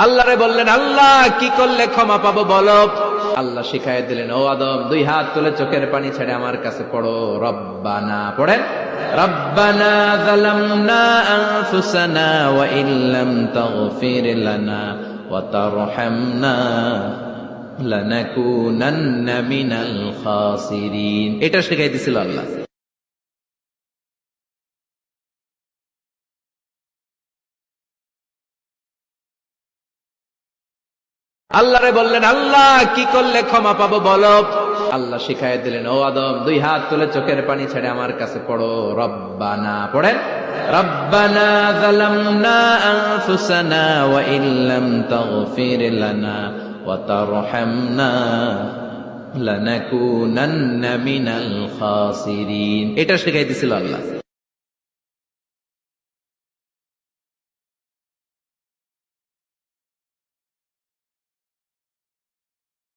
আল্লাহরে বললেন, আল্লাহ কি করলে ক্ষমা পাবো বলো। আল্লাহ শিখাই দিলেন, ও আদম, দুই হাত তুলে চোখের পানি ছেড়ে আমার কাছে পড়ো। রব্বানা পড়েন, রব্বানা যালামনা আনফুসানা ওয়া ইল্লাম তাগফির লানা ওয়া তারহামনা লানাকুনান্না মিনাল খাসিরিন। এটা শিখাই দিছিল আল্লাহ। আল্লাহরে বললেন, আল্লাহ কি করলে ক্ষমা পাবো বলো। আল্লাহ শিখাই দিলেন, ও আদম, দুই হাত তুলে চোখের পানি ছেড়ে আমার কাছে পড়ো। রব্বানা পড়েন, রব্বানা যালামনা আনফুসানা ওয়া ইল্লাম তাগফির লানা ওয়া তারহামনা লানাকুনান্না মিনাল খাসিরিন। এটা শিখাই দিছিল আল্লাহ।